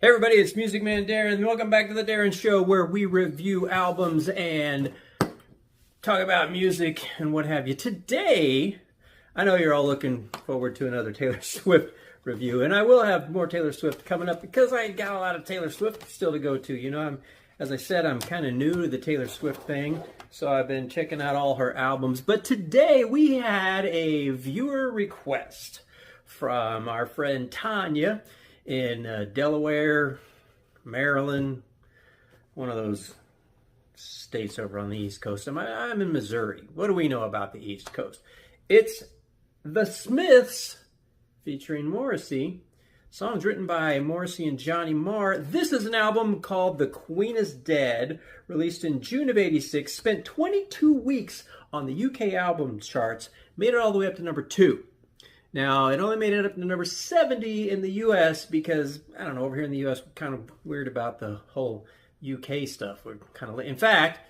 Hey everybody, it's Music Man Darren. Welcome back to the Darren Show, where we review albums and talk about music and what have you. Today, I know you're all looking forward to another Taylor Swift review, and I will have more Taylor Swift coming up because I got a lot of Taylor Swift still to go to. You know, as I said, I'm kind of new to the Taylor Swift thing, so I've been checking out all her albums. But today we had a viewer request from our friend Tanya in Delaware, Maryland, one of those states over on the East Coast. I'm in Missouri. What do we know about the East Coast? It's the Smiths featuring Morrissey. Songs written by Morrissey and Johnny Marr. This is an album called The Queen is Dead, released in June of '86, spent 22 weeks on the UK album charts, made it all the way up to number 2. Now, it only made it up to number 70 in the U.S. because, I don't know, over here in the U.S., we're kind of weird about the whole UK stuff. We're kind of, in fact,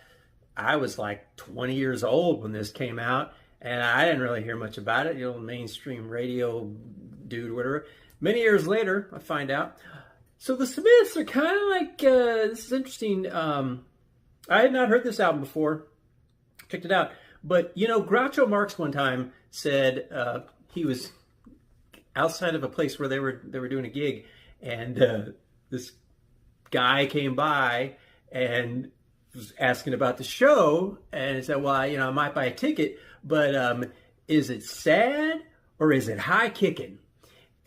I was like 20 years old when this came out, and I didn't really hear much about it. You know, mainstream radio dude, whatever. Many years later, I find out. So the Smiths are kind of like, this is interesting. I had not heard this album before. Checked it out. But, you know, Groucho Marx one time said, he was outside of a place where they were doing a gig, and this guy came by and was asking about the show, and he said, well, you know, I might buy a ticket, but is it sad or is it high kicking?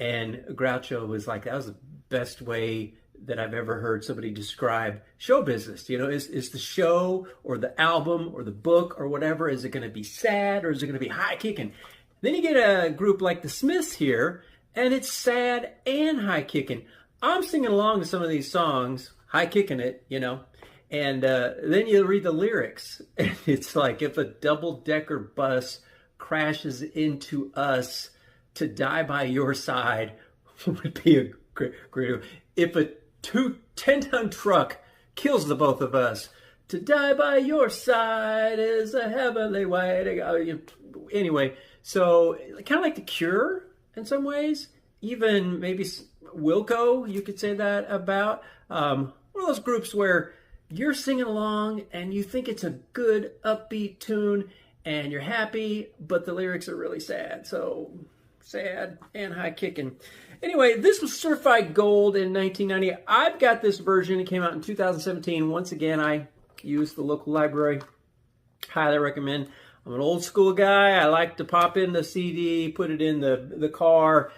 And Groucho was like, that was the best way that I've ever heard somebody describe show business. You know, is the show or the album or the book or whatever, is it going to be sad or is it going to be high kicking? Then you get a group like the Smiths here, and it's sad and high kicking. I'm singing along to some of these songs, high kicking it, you know, and then you read the lyrics, and it's like, if a double-decker bus crashes into us, to die by your side would be a great. If a 10-ton truck kills the both of us, to die by your side is a heavenly way to go. Anyway, so kind of like The Cure in some ways, even maybe Wilco, you could say that about. One of those groups where you're singing along and you think it's a good upbeat tune and you're happy, but the lyrics are really sad. So sad and high kicking. Anyway, this was certified gold in 1990. I've got this version. It came out in 2017. Once again, I used the local library. Highly recommend. I'm an old school guy. I like to pop in the CD, put it in the car,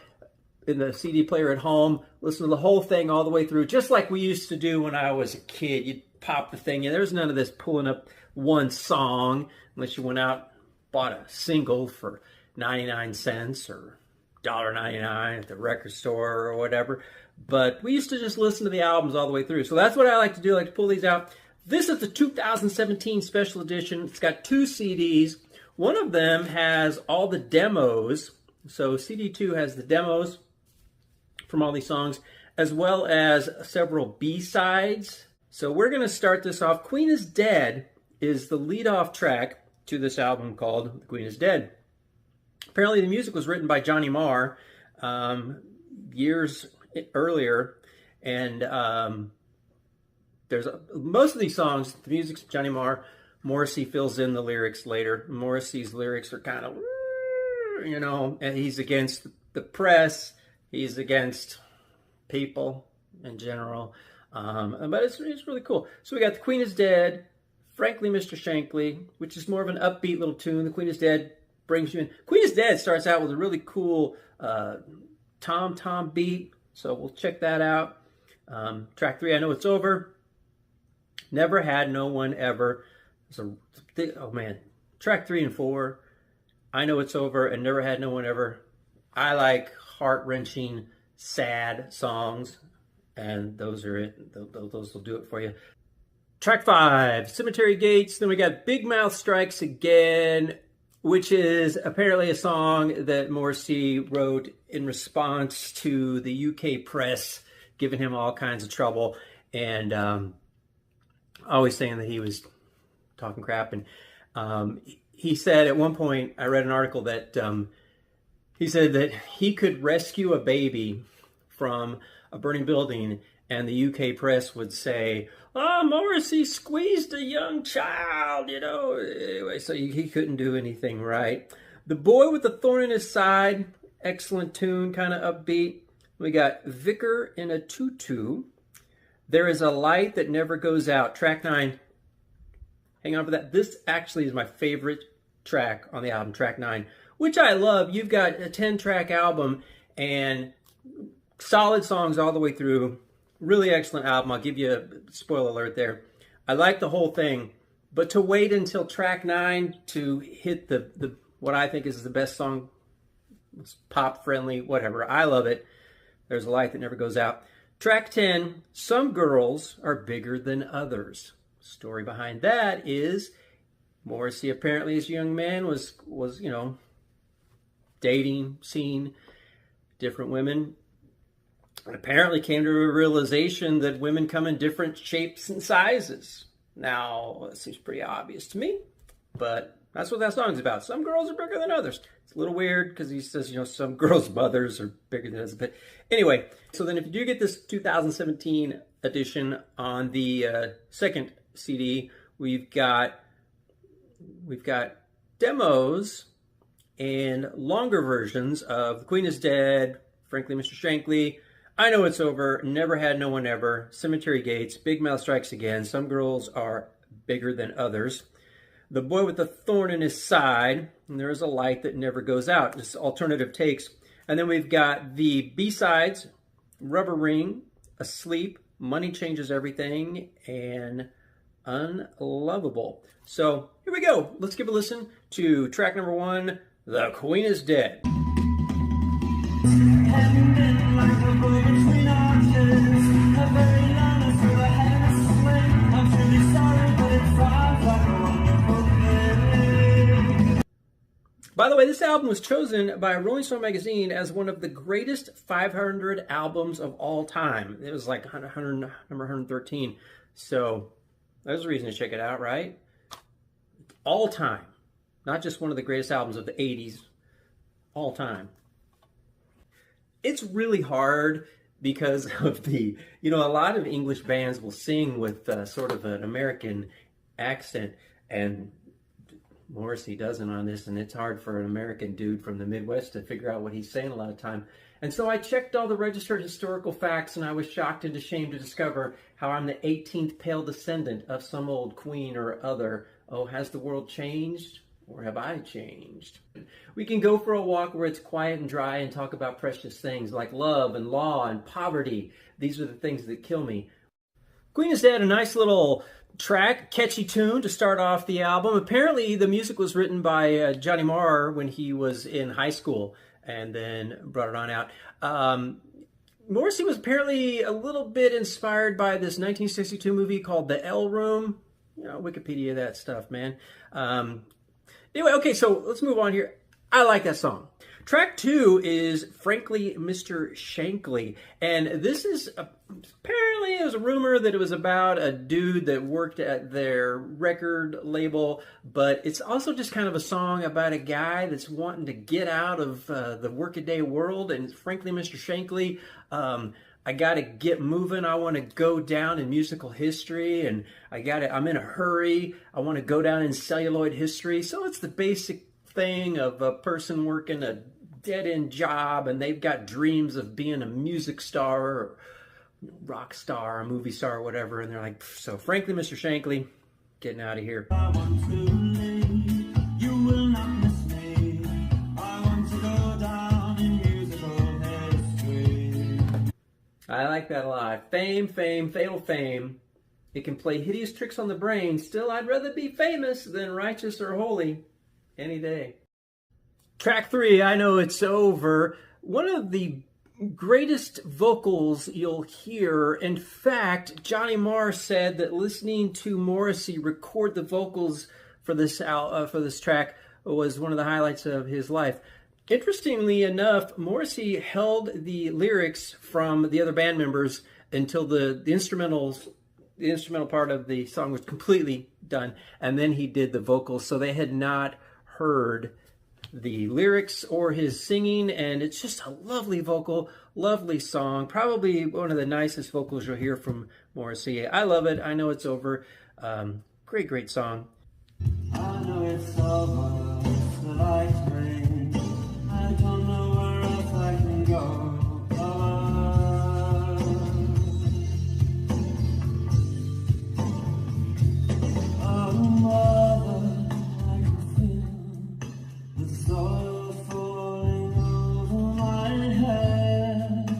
in the CD player at home, listen to the whole thing all the way through, just like we used to do when I was a kid. You'd pop the thing in. There's none of this pulling up one song unless you went out, bought a single for 99 cents or $1.99 at the record store or whatever. But we used to just listen to the albums all the way through. So that's what I like to do. I like to pull these out. This is the 2017 special edition. It's got 2 CDs. One of them has all the demos. So CD 2 has the demos from all these songs, as well as several B-sides. So we're going to start this off. Queen is Dead is the lead-off track to this album called The Queen is Dead. Apparently the music was written by Johnny Marr years earlier, and most of these songs, the music's Johnny Marr. Morrissey fills in the lyrics later. Morrissey's lyrics are kind of, you know, and he's against the press. He's against people in general. But it's really cool. So we got The Queen is Dead, Frankly Mr. Shankly, which is more of an upbeat little tune. The Queen is Dead brings you in. Queen is Dead starts out with a really cool tom-tom beat. So we'll check that out. Track 3, I Know It's Over. Never Had No One Ever. Oh man, track 3 and 4, I Know It's Over and Never Had No One Ever. I like heart-wrenching, sad songs, and those are it. Those will do it for you. Track 5, Cemetery Gates. Then we got Big Mouth Strikes Again, which is apparently a song that Morrissey wrote in response to the UK press giving him all kinds of trouble, and always saying that he was talking crap. And he said at one point, I read an article that he said that he could rescue a baby from a burning building, and the UK press would say, "Oh, Morrissey squeezed a young child," you know. Anyway, so he couldn't do anything right. The Boy with the Thorn in His Side, excellent tune, kind of upbeat. We got Vicar in a Tutu. There Is a Light That Never Goes Out, track 9. Hang on for that. This actually is my favorite track on the album, track 9, which I love. You've got a 10-track album and solid songs all the way through. Really excellent album. I'll give you a spoiler alert there. I like the whole thing, but to wait until track 9 to hit the what I think is the best song, it's pop friendly, whatever. I love it. There's a Light That Never Goes Out. Track 10, Some Girls Are Bigger Than Others. Story behind that is Morrissey apparently as a young man was you know, dating, seeing different women. And apparently came to a realization that women come in different shapes and sizes. Now, it seems pretty obvious to me, but that's what that song's about. Some girls are bigger than others. It's a little weird because he says, you know, some girls' mothers are bigger than others. But anyway, so then if you do get this 2017 edition on the second CD, we've got demos and longer versions of The Queen is Dead, Frankly Mr. Shankly, I Know It's Over, Never Had No One Ever, Cemetery Gates, Big Mouth Strikes Again, Some Girls Are Bigger Than Others, The Boy with the Thorn in His Side, and There Is a Light That Never Goes Out, just alternative takes. And then we've got the B-sides, Rubber Ring, Asleep, Money Changes Everything, and Unlovable. So here we go. Let's give a listen to track number 1, The Queen is Dead. By the way, this album was chosen by Rolling Stone magazine as one of the greatest 500 albums of all time. It was like number 113. So there's a reason to check it out, right? All time. Not just one of the greatest albums of the 80s. All time. It's really hard because of the, you know, a lot of English bands will sing with sort of an American accent, and Morrissey doesn't on this, and it's hard for an American dude from the Midwest to figure out what he's saying a lot of time. And so I checked all the registered historical facts, and I was shocked and ashamed to discover how I'm the 18th pale descendant of some old queen or other. Oh, has the world changed? Or have I changed? We can go for a walk where it's quiet and dry and talk about precious things like love and law and poverty. These are the things that kill me. Queen is Dead, a nice little track, catchy tune to start off the album. Apparently the music was written by Johnny Marr when he was in high school and then brought it on out. Morrissey was apparently a little bit inspired by this 1962 movie called The L Room. You know, Wikipedia that stuff, man. Anyway, okay, so let's move on here. I like that song. Track 2 is Frankly Mr. Shankly, and this is apparently it was a rumor that it was about a dude that worked at their record label, but it's also just kind of a song about a guy that's wanting to get out of the workaday world. And Frankly Mr. Shankly, I got to get moving. I want to go down in musical history, and I'm in a hurry. I want to go down in celluloid history. So it's the basic thing of a person working a dead-end job, and they've got dreams of being a music star or rock star, a movie star, or whatever. And they're like, so Frankly Mr. Shankly, getting out of here. I want to leave. You will not miss me. I want to go down in musical history. I like that a lot. Fame, fatal fame. It can play hideous tricks on the brain. Still, I'd rather be famous than righteous or holy any day. Track 3, I Know It's Over. One of the greatest vocals you'll hear. In fact, Johnny Marr said that listening to Morrissey record the vocals for this track was one of the highlights of his life. Interestingly enough, Morrissey held the lyrics from the other band members until the instrumental part of the song was completely done, and then he did the vocals. So they had not heard the lyrics or his singing, and it's just a lovely vocal, lovely song. Probably one of the nicest vocals you'll hear from Morrissey. I love it. I Know It's Over. Great, great song. I know it's over, it's the light rain. I don't know where else I can go. Oh, mother, I can feel the soil falling over my head.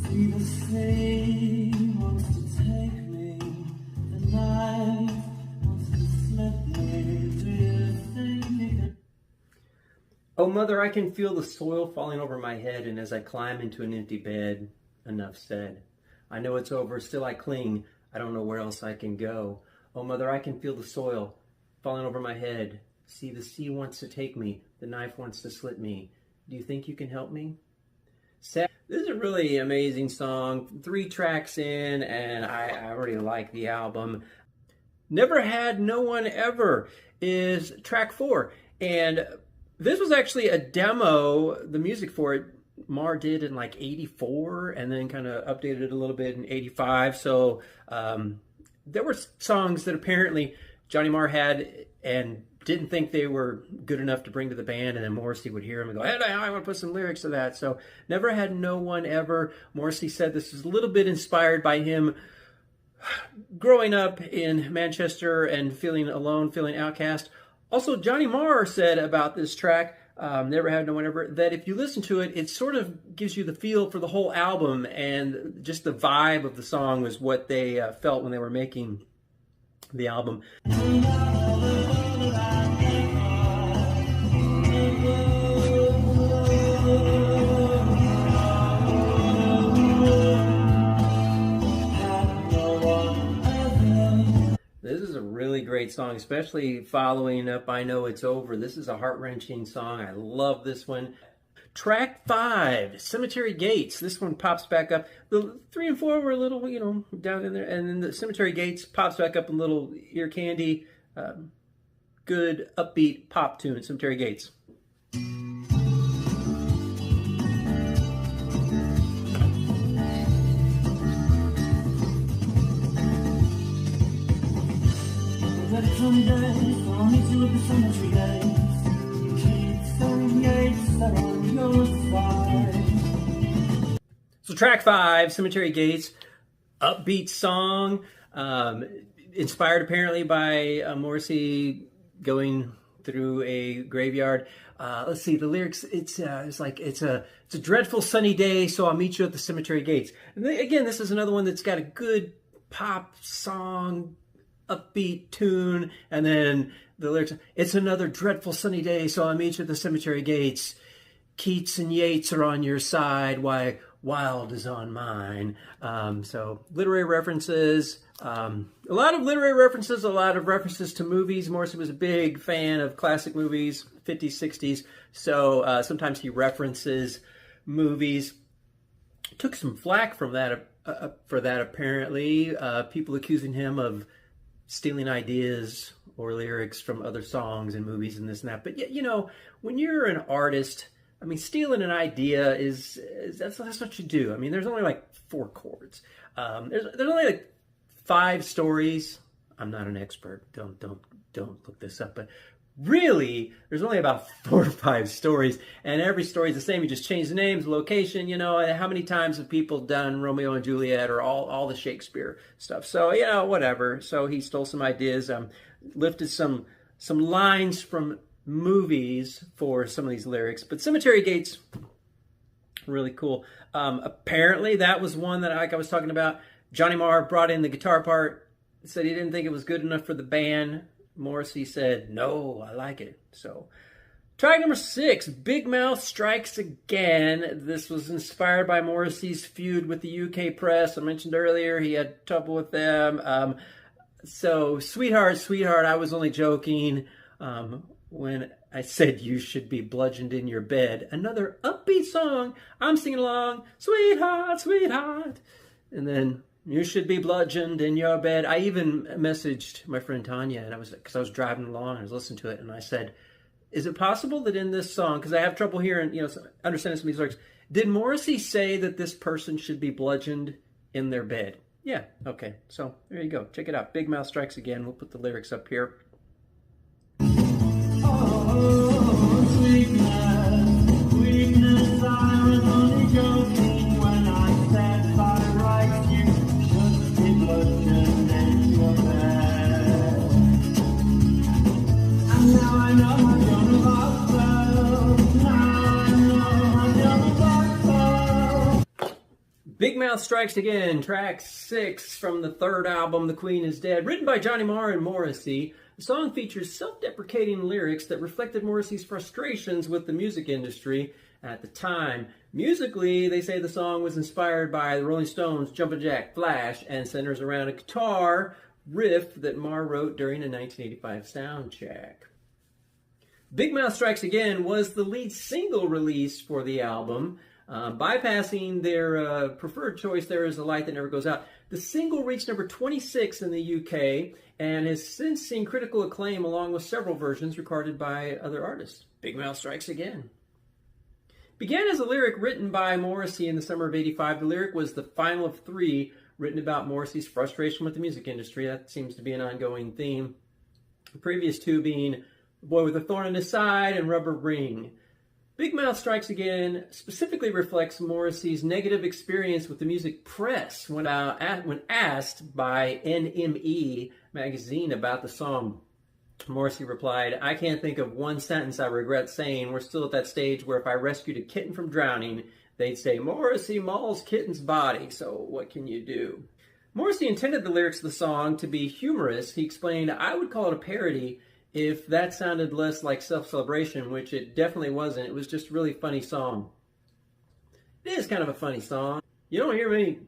See the sea wants to take me, the knife wants to slip me. Do you think you can? Oh, mother, I can feel the soil falling over my head, and as I climb into an empty bed, enough said. I know it's over, still I cling. I don't know where else I can go. Oh, mother, I can feel the soil falling over my head. See, the sea wants to take me. The knife wants to slit me. Do you think you can help me? Sad. This is a really amazing song. 3 tracks in, and I already like the album. Never Had No One Ever is track 4. And this was actually a demo, the music for it, Marr did in like 84 and then kind of updated it a little bit in 85. So there were songs that apparently Johnny Marr had and didn't think they were good enough to bring to the band, and then Morrissey would hear them and go, hey, I want to put some lyrics to that. So Never Had No One Ever. Morrissey said this is a little bit inspired by him growing up in Manchester and feeling alone, feeling outcast. Also, Johnny Marr said about this track, Never Had No One Ever, that if you listen to it, it sort of gives you the feel for the whole album, and just the vibe of the song was what they felt when they were making the album. This is a really great song, especially following up I Know It's Over. This is a heart-wrenching song. I love this one. Track 5, Cemetery Gates. This one pops back up. The 3 and 4 were a little, down in there. And then the Cemetery Gates pops back up a little ear candy. Good, upbeat pop tune, Cemetery Gates. So track 5, Cemetery Gates, upbeat song, inspired apparently by Morrissey going through a graveyard. Let's see, the lyrics, it's a dreadful sunny day, so I'll meet you at the cemetery gates. And again, this is another one that's got a good pop song, upbeat tune, and then the lyrics, it's another dreadful sunny day, so I'll meet you at the cemetery gates. Keats and Yeats are on your side, why Wilde is on mine. So literary references, a lot of literary references, a lot of references to movies. Morrissey was a big fan of classic movies, 50s, 60s, so sometimes he references movies. Took some flack from that for that apparently. People accusing him of stealing ideas or lyrics from other songs and movies and this and that. But when you're an artist, I mean, stealing an idea is that's what you do. I mean, there's only like 4 chords. There's only like 5 stories. I'm not an expert. Don't look this up. But really, there's only about 4 or 5 stories, and every story is the same. You just change the names, location. How many times have people done Romeo and Juliet or all the Shakespeare stuff? So whatever. So he stole some ideas, lifted some lines from movies for some of these lyrics. But Cemetery Gates, really cool. Apparently that was one that, like I was talking about, Johnny Marr brought in the guitar part, said he didn't think it was good enough for the band. Morrissey said, no, I like it. So track number 6, Big Mouth Strikes Again. This was inspired by Morrissey's feud with the UK press. I mentioned earlier he had trouble with them. So Sweetheart, Sweetheart, I was only joking when I said you should be bludgeoned in your bed. Another upbeat song. I'm singing along, Sweetheart, Sweetheart. And then You should be bludgeoned in your bed. I even messaged my friend Tanya, and because I was driving along, and I was listening to it, and I said, is it possible that in this song, because I have trouble hearing, understanding some of these lyrics, did Morrissey say that this person should be bludgeoned in their bed? Yeah, okay. So there you go. Check it out. Big Mouth Strikes Again. We'll put the lyrics up here. Weakness, I was only joking when I said by right you should be bludgeoned in your bed. And now I know how Joan of Arc felt. Now I know how Joan of Arc felt. Big Mouth Strikes Again, track 6 from the third album, The Queen is Dead, written by Johnny Marr and Morrissey. The song features self-deprecating lyrics that reflected Morrissey's frustrations with the music industry at the time. Musically, they say the song was inspired by the Rolling Stones' Jumpin' Jack Flash and centers around a guitar riff that Marr wrote during a 1985 sound check. Big Mouth Strikes Again was the lead single released for the album. Bypassing their preferred choice, There Is a Light That Never Goes Out. The single reached number 26 in the UK and has since seen critical acclaim along with several versions recorded by other artists. Big Mouth Strikes Again. Began as a lyric written by Morrissey in the summer of '85, the lyric was the final of 3 written about Morrissey's frustration with the music industry. That seems to be an ongoing theme. The previous 2 being Boy with a Thorn in His Side and Rubber Ring. Big Mouth Strikes Again specifically reflects Morrissey's negative experience with the music press when asked by NME magazine about the song. Morrissey replied, "I can't think of one sentence I regret saying. We're still at that stage where if I rescued a kitten from drowning, they'd say, Morrissey mauls kitten's body, so what can you do?" Morrissey intended the lyrics of the song to be humorous. He explained, "I would call it a parody if that sounded less like self-celebration," which it definitely wasn't. It was just a really funny song. It is kind of a funny song. You don't hear many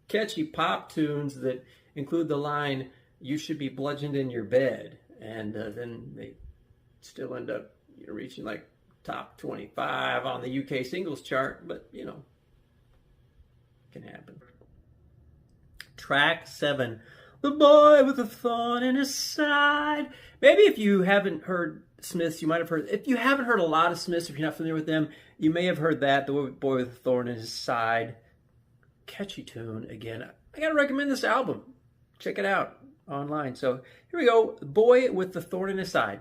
catchy pop tunes that include the line, "You should be bludgeoned in your bed." And then they still end up reaching like top 25 on the UK singles chart, but it can happen. Track 7, The Boy with a Thorn in His Side. Maybe if you haven't heard Smiths, you might have heard, if you haven't heard a lot of Smiths, if you're not familiar with them, you may have heard that, The Boy with a Thorn in His Side. Catchy tune again. I gotta recommend this album. Check it out online. So here we go, Boy with the Thorn in His Side.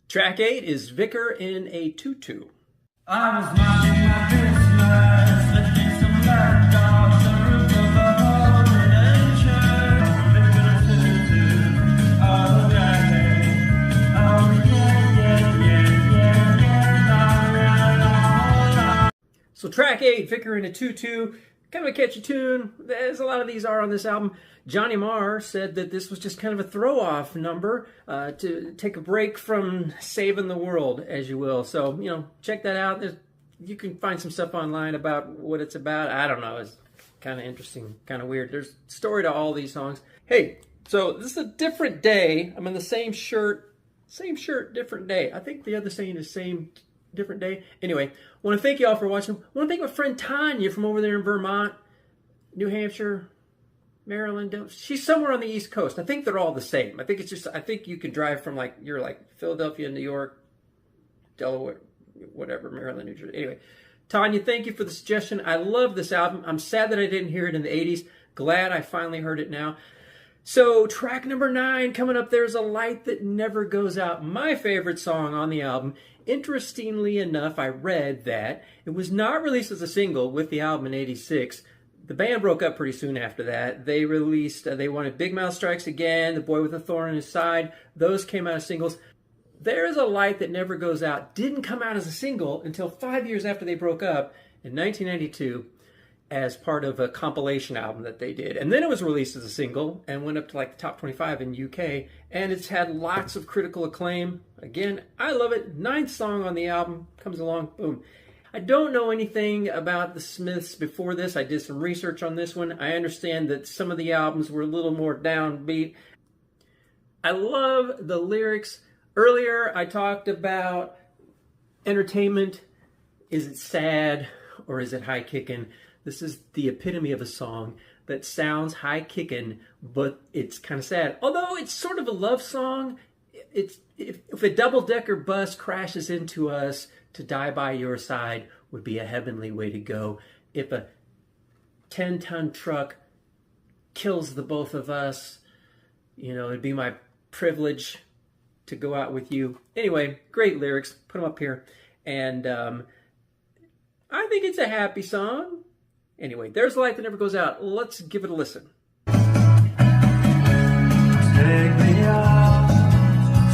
Track 8 is Vicar in a Tutu. I was minding my business, lifting some lapdogs, the roof of a holiday church. Vicar in a tutu, oh yeah, la. So track 8, Vicar in a Tutu, kind of a catchy tune, as a lot of these are on this album. Johnny Marr said that this was just kind of a throw-off number to take a break from saving the world, as you will. So, check that out. You can find some stuff online about what it's about. I don't know. It's kind of interesting, kind of weird. There's a story to all these songs. Hey, so this is a different day. I'm in the same shirt, different day. I think the other saying is same, different day. Anyway, want to thank you all for watching. Want to thank my friend Tanya from over there in Vermont, New Hampshire, Maryland. She's somewhere on the East Coast. I think they're all the same. I think you can drive from you're Philadelphia, New York, Delaware, whatever, Maryland, New Jersey. Anyway, Tanya, thank you for the suggestion. I love this album. I'm sad that I didn't hear it in the 80s. Glad I finally heard it now. So track number 9 coming up, There's a Light That Never Goes Out. My favorite song on the album. Interestingly enough, I read that it was not released as a single with the album in '86. The band broke up pretty soon after that. They released, they wanted Big Mouth Strikes Again, The Boy with a Thorn in His Side. Those came out as singles. There's a Light That Never Goes Out didn't come out as a single until 5 years after they broke up in 1992. as part of a compilation album that they did. And then it was released as a single and went up to like the top 25 in UK. And it's had lots of critical acclaim. Again, I love it. 9th song on the album, comes along, boom. I don't know anything about the Smiths before this. I did some research on this one. I understand that some of the albums were a little more downbeat. I love the lyrics. Earlier, I talked about entertainment. Is it sad or is it high-kicking? This is the epitome of a song that sounds high-kicking, but it's kind of sad. Although it's sort of a love song. If a double-decker bus crashes into us, to die by your side would be a heavenly way to go. If a 10-ton truck kills the both of us, you know, it'd be my privilege to go out with you. Anyway, great lyrics. Put them up here. And I think it's a happy song. Anyway, there's Light That Never Goes Out. Let's give it a listen. Take me out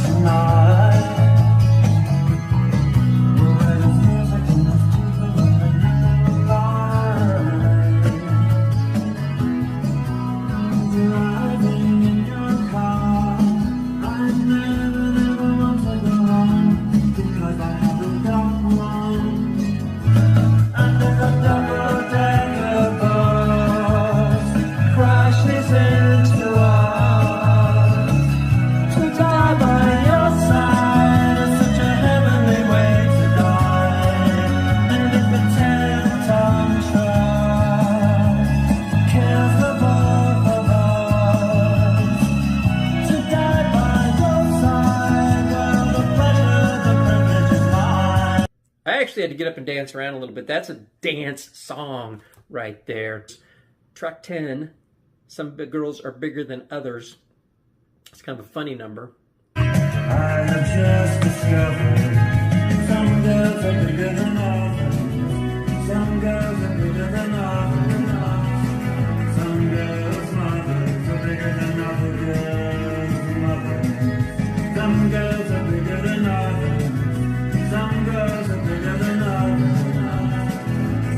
tonight. Where there's music and there's people and they never lie. Driving in your car, I never want to go home because I haven't got one. Under the double-decker bus crashes into us. To die by your side is such a heavenly way to die. And if a 10-ton truck kills the both of us, to die by your side, well, the pleasure, the privilege is mine. I actually had to get up and dance around a little bit. That's a dance song right there. Track 10, Some Girls Are Bigger Than Others. It's kind of a funny number. I have just discovered some girls are bigger than others. Some girls are bigger than others. Some girls' mothers are bigger than other girls' mothers. Some girls are bigger than others. Some girls are bigger than others.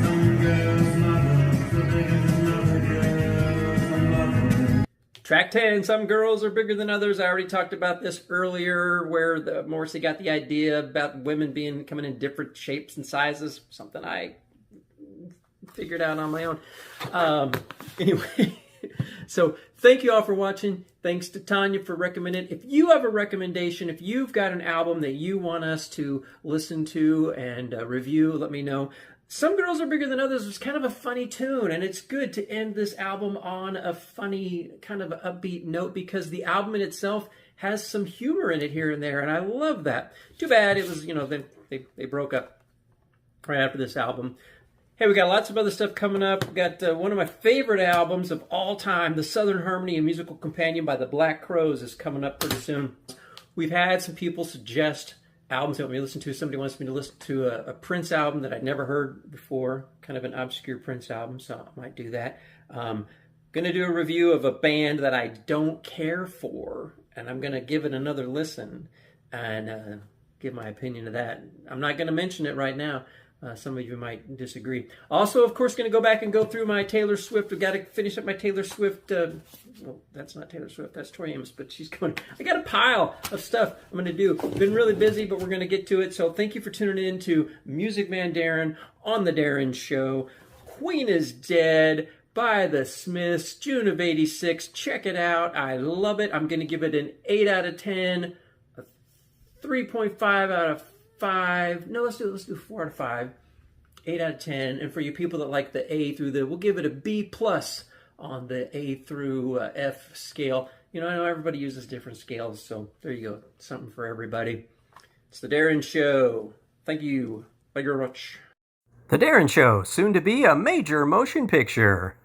Some girls' mothers are bigger than other girls' mothers. Track 10, Some Girls Are Bigger Than Others. I already talked about this earlier, where Morrissey got the idea about women coming in different shapes and sizes, something I figured out on my own. Anyway, so thank you all for watching. Thanks to Tanya for recommending. If you have a recommendation, if you've got an album that you want us to listen to and review, let me know. Some Girls Are Bigger Than Others was kind of a funny tune, and it's good to end this album on a funny, kind of upbeat note because the album in itself has some humor in it here and there, and I love that. Too bad it was, you know, they broke up right after this album. Hey, we got lots of other stuff coming up. We got one of my favorite albums of all time, The Southern Harmony and Musical Companion by the Black Crowes is coming up pretty soon. We've had some people suggest albums that we listen to. Somebody wants me to listen to a Prince album that I'd never heard before, kind of an obscure Prince album, so I might do that. Going to do a review of a band that I don't care for, and I'm going to give it another listen and give my opinion of that. I'm not going to mention it right now. Some of you might disagree. Also, of course, going to go back and go through my Taylor Swift. We've got to finish up my Taylor Swift. Well, that's not Taylor Swift. That's Tori Amos, but she's coming. I got a pile of stuff I'm going to do. Been really busy, but we're going to get to it. So thank you for tuning in to Music Man Darren on The Darren Show. Queen is Dead by the Smiths, June of '86. Check it out. I love it. I'm going to give it an 8 out of 10, a 3.5 out of 5. No, let's do 4 out of 5. 8 out of 10. And for you people that like the A through the, we'll give it a B plus on the A through F scale. You know, I know everybody uses different scales, so there you go. Something for everybody. It's The Darren Show. Thank you. Thank you very much. The Darren Show, soon to be a major motion picture.